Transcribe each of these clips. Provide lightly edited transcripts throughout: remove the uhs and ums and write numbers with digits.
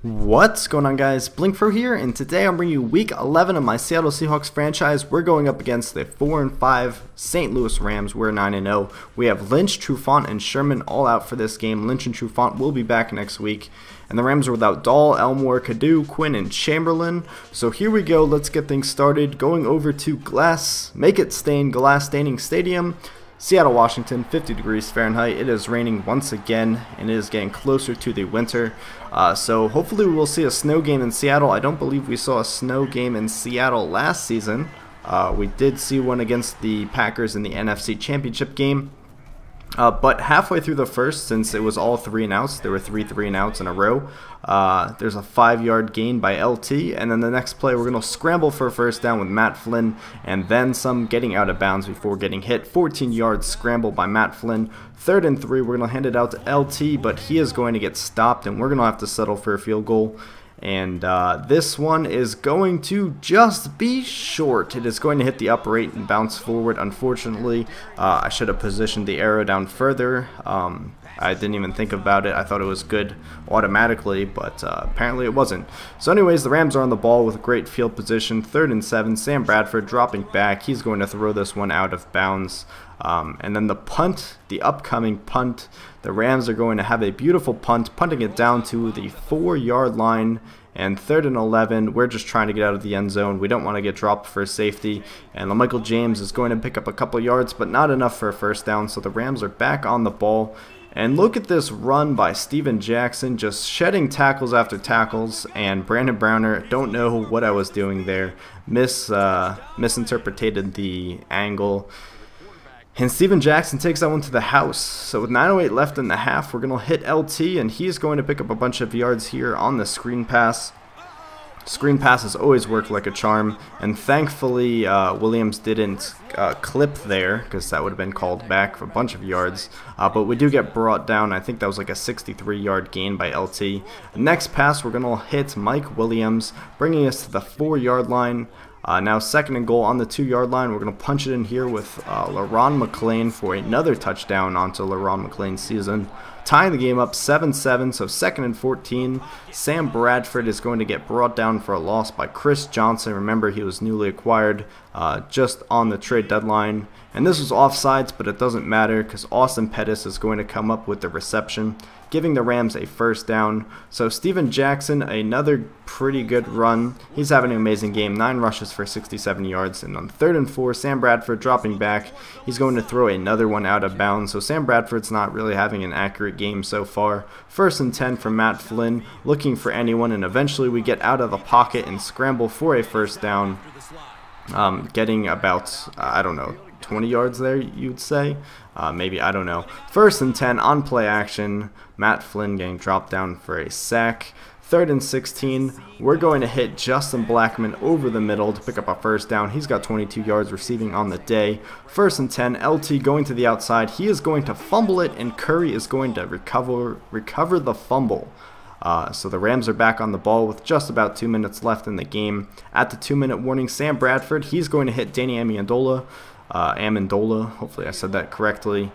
What's going on, guys? blinkFRO here, and today I'm bringing you week 11 of my Seattle Seahawks franchise. We're going up against the 4-5 St. Louis Rams. We're 9-0. We have Lynch, Trufant, and Sherman all out for this game. Lynch and Trufant will be back next week. And the Rams are without Dahl, Elmore, Cadu, Quinn, and Chamberlain. So here we go. Let's get things started. Going over to Glass Staining Stadium. Seattle, Washington, 50 degrees Fahrenheit. It is raining once again, and it is getting closer to the winter. So hopefully we will see a snow game in Seattle. I don't believe we saw a snow game in Seattle last season. We did see one against the Packers in the NFC Championship game. But halfway through the first, since it was all 3-and-outs, there were 3 3-and-outs in a row, there's a 5-yard gain by LT, and then the next play we're going to scramble for a first down with Matt Flynn, and then some getting out of bounds before getting hit. 14-yard scramble by Matt Flynn. 3rd and 3, we're going to hand it out to LT, but he is going to get stopped, and we're going to have to settle for a field goal. And this one is going to just be short. It is going to hit the upright and bounce forward. Unfortunately, I should have positioned the arrow down further. I didn't even think about it. I thought it was good automatically, but apparently it wasn't. So anyways, the Rams are on the ball with great field position. 3rd and 7, Sam Bradford dropping back. He's going to throw this one out of bounds. And then the punt, the upcoming punt, the Rams are going to have a beautiful punt, punting it down to the 4-yard line. And 3rd and 11, we're just trying to get out of the end zone. We don't want to get dropped for safety. And Michael James is going to pick up a couple yards, but not enough for a first down. So the Rams are back on the ball. And look at this run by Steven Jackson, just shedding tackles after tackles. And Brandon Browner, don't know what I was doing there. Misinterpreted the angle. And Steven Jackson takes that one to the house. So with 9:08 left in the half, we're going to hit LT, and he's going to pick up a bunch of yards here on the screen pass. Screen passes always work like a charm, and thankfully Williams didn't clip there, because that would have been called back for a bunch of yards. But we do get brought down. I think that was like a 63-yard gain by LT. Next pass, we're going to hit Mike Williams, bringing us to the 4-yard line. Now 2nd and goal on the 2-yard line. We're going to punch it in here with LaRon McClain for another touchdown onto LaRon McClain's season. Tying the game up 7-7, so 2nd and 14. Sam Bradford is going to get brought down for a loss by Chris Johnson. Remember, he was newly acquired just on the trade deadline. And this was offsides, but it doesn't matter because Austin Pettis is going to come up with the reception, giving the Rams a first down. So Steven Jackson, another pretty good run. He's having an amazing game. 9 rushes for 67 yards. And on 3rd and 4, Sam Bradford dropping back. He's going to throw another one out of bounds. So Sam Bradford's not really having an accurate game so far. 1st and 10 from Matt Flynn, looking for anyone. And eventually we get out of the pocket and scramble for a first down. Getting about, I don't know, 20 yards there, you'd say. Maybe, I don't know. 1st and 10 on play action. Matt Flynn getting dropped down for a sack. 3rd and 16. We're going to hit Justin Blackman over the middle to pick up a first down. He's got 22 yards receiving on the day. 1st and 10. LT going to the outside. He is going to fumble it, and Curry is going to recover the fumble. So the Rams are back on the ball with just about 2 minutes left in the game. At the 2-minute warning, Sam Bradford, he's going to hit Danny Amendola. Hopefully I said that correctly,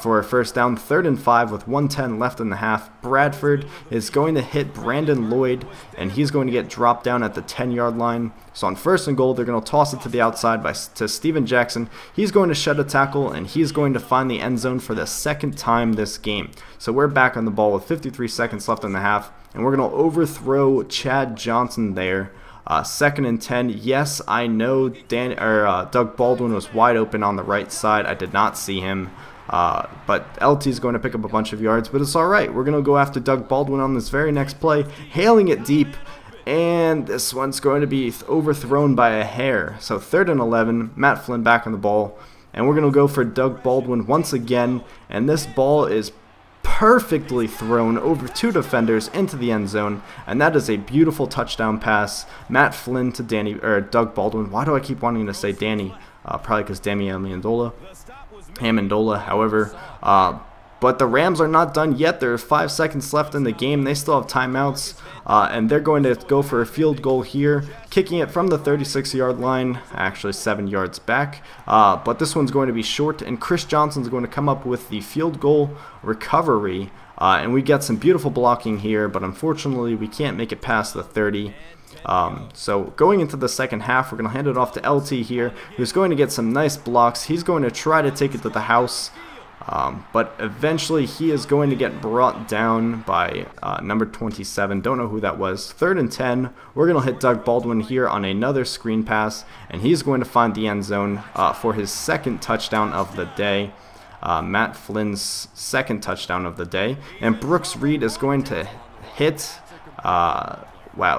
for a first down. 3rd and 5 with 1:10 left in the half. Bradford is going to hit Brandon Lloyd, and he's going to get dropped down at the 10-yard line. So on 1st and goal, they're going to toss it to the outside to Steven Jackson. He's going to shed a tackle, and he's going to find the end zone for the 2nd time this game. So we're back on the ball with 53 seconds left in the half, and we're going to overthrow Chad Johnson there. 2nd and 10. Yes, I know Doug Baldwin was wide open on the right side. I did not see him. But LT is going to pick up a bunch of yards, but it's alright. We're going to go after Doug Baldwin on this very next play, hailing it deep. And this one's going to be overthrown by a hair. So 3rd and 11. Matt Flynn back on the ball. And we're going to go for Doug Baldwin once again. And this ball is perfectly thrown over 2 defenders into the end zone, and that is a beautiful touchdown pass. Matt Flynn to Doug Baldwin. Why do I keep wanting to say Danny? Probably because Danny Amendola. However, but the Rams are not done yet. There are 5 seconds left in the game. They still have timeouts, and they're going to go for a field goal here, kicking it from the 36-yard line, actually 7 yards back. But this one's going to be short, and Chris Johnson's going to come up with the field goal recovery. And we get some beautiful blocking here, but unfortunately we can't make it past the 30. So going into the second half, we're going to hand it off to LT here, who's going to get some nice blocks. He's going to try to take it to the house, but eventually he is going to get brought down by number 27. Don't know who that was. 3rd and 10. We're going to hit Doug Baldwin here on another screen pass, and he's going to find the end zone for his second touchdown of the day. Matt Flynn's second touchdown of the day. And Brooks Reed is going to hit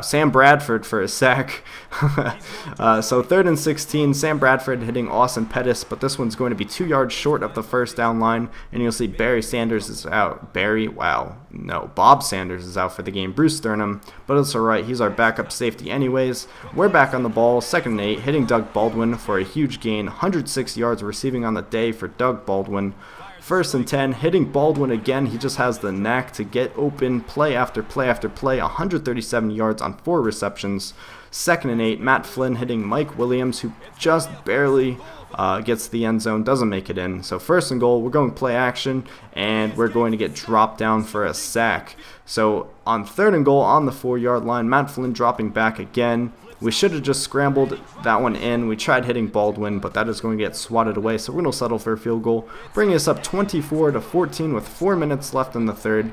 Sam Bradford for a sack. So 3rd and 16, Sam Bradford hitting Austin Pettis, but this one's going to be 2 yards short of the first down line, and you'll see Barry Sanders is out. Bob Sanders is out for the game. Bruce Sternum, but it's alright, he's our backup safety anyways. We're back on the ball, 2nd and 8, hitting Doug Baldwin for a huge gain, 106 yards receiving on the day for Doug Baldwin. 1st and 10, hitting Baldwin again. He just has the knack to get open play after play after play. 137 yards on 4 receptions. 2nd and 8, Matt Flynn hitting Mike Williams, who just barely gets the end zone, doesn't make it in. So 1st and goal, we're going play action, and we're going to get dropped down for a sack. So on 3rd and goal on the 4-yard line, Matt Flynn dropping back again. We should have just scrambled that one in. We tried hitting Baldwin, but that is going to get swatted away, so we're going to settle for a field goal, bringing us up 24-14 with 4 minutes left in the 3rd.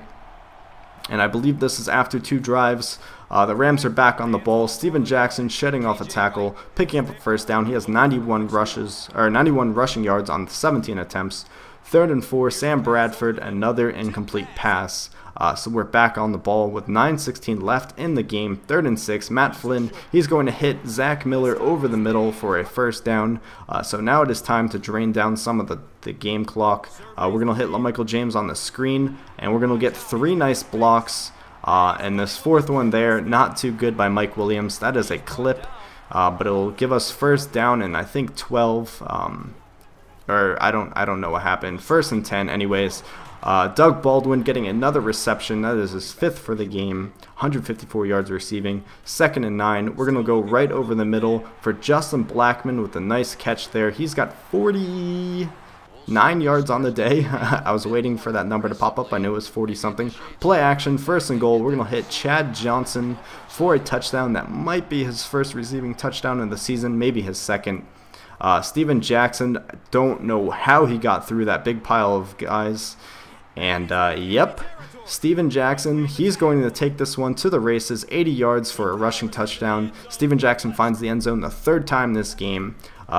And I believe this is after 2 drives. The Rams are back on the ball. Steven Jackson shedding off a tackle, picking up a 1st down. He has 91 rushing yards on 17 attempts. 3rd and 4, Sam Bradford, another incomplete pass. So we're back on the ball with 9:16 left in the game. 3rd and 6, Matt Flynn, he's going to hit Zach Miller over the middle for a 1st down. So now it is time to drain down some of the game clock. We're going to hit LaMichael James on the screen, and we're going to get 3 nice blocks. And this 4th one there, not too good by Mike Williams. That is a clip, but it'll give us 1st down and I think 12. I don't know what happened. 1st and 10 anyways. Doug Baldwin getting another reception. That is his 5th for the game. 154 yards receiving. 2nd and 9. We're going to go right over the middle for Justin Blackman with a nice catch there. He's got 49 yards on the day. I was waiting for that number to pop up. I knew it was 40 something. Play action, 1st and goal. We're going to hit Chad Johnson for a touchdown. That might be his 1st receiving touchdown in the season, maybe his 2nd. Steven Jackson, don't know how he got through that big pile of guys. And yep, Steven Jackson, he's going to take this one to the races. 80 yards for a rushing touchdown. Steven Jackson finds the end zone the 3rd time this game.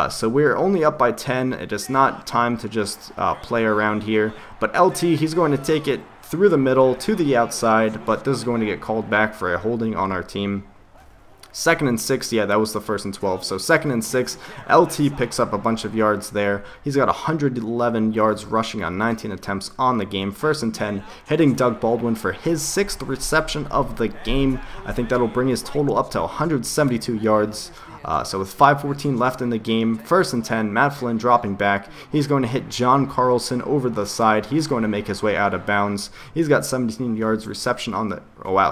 So we're only up by 10. It is not time to just play around here. But LT, he's going to take it through the middle to the outside, but this is going to get called back for a holding on our team. 2nd and 6, yeah, that was the 1st and 12. So 2nd and 6, LT picks up a bunch of yards there. He's got 111 yards rushing on 19 attempts on the game. 1st and 10, hitting Doug Baldwin for his 6th reception of the game. I think that'll bring his total up to 172 yards. So with 5:14 left in the game, 1st and 10, Matt Flynn dropping back. He's going to hit John Carlson over the side. He's going to make his way out of bounds. He's got 17 yards reception on the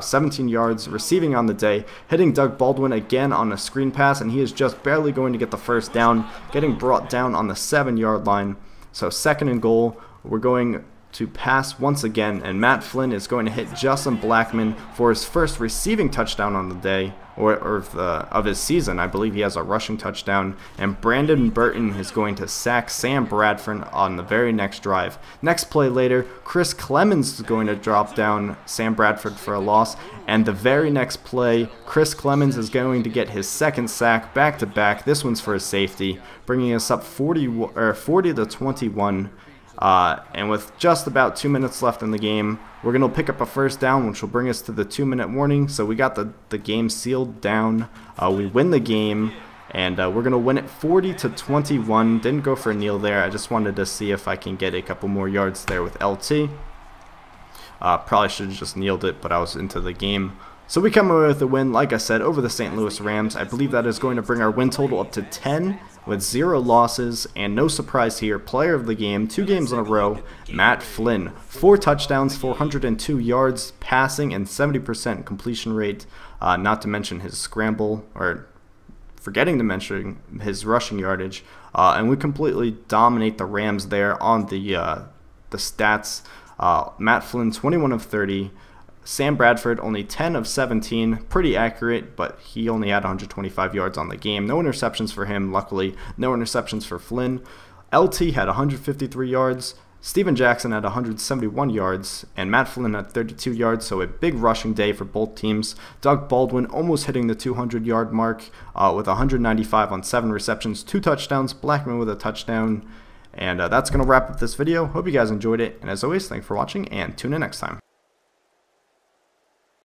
17 yards receiving on the day, hitting Doug Baldwin again on a screen pass, and he is just barely going to get the 1st down, getting brought down on the 7-yard line. So 2nd and goal, we're going to pass once again, and Matt Flynn is going to hit Justin Blackman for his 1st receiving touchdown on the day, or of his season. I believe he has a rushing touchdown, and Brandon Burton is going to sack Sam Bradford on the very next drive. Next play later, Chris Clemens is going to drop down Sam Bradford for a loss, and the very next play, Chris Clemens is going to get his 2nd sack back to back. This one's for a safety, bringing us up 40-21. And with just about 2 minutes left in the game, we're going to pick up a 1st down, which will bring us to the 2-minute warning. So we got the game sealed down. We win the game, and we're going to win it 40-21. Didn't go for a kneel there. I just wanted to see if I can get a couple more yards there with LT. Probably should have just kneeled it, but I was into the game. So we come away with a win, like I said, over the St. Louis Rams. I believe that is going to bring our win total up to 10 with 0 losses, and no surprise here, player of the game, 2 games in a row, Matt Flynn. 4 touchdowns, 402 yards passing, and 70% completion rate, not to mention his scramble, or forgetting to mention his rushing yardage, and we completely dominate the Rams there on the stats. Matt Flynn 21 of 30. Sam Bradford only 10 of 17, pretty accurate, but he only had 125 yards on the game. No interceptions for him, luckily. No interceptions for Flynn. LT had 153 yards. Steven Jackson had 171 yards, and Matt Flynn had 32 yards, so a big rushing day for both teams. Doug Baldwin almost hitting the 200-yard mark with 195 on 7 receptions, 2 touchdowns, Blackman with a touchdown. And that's going to wrap up this video. Hope you guys enjoyed it, and as always, thanks for watching, and tune in next time.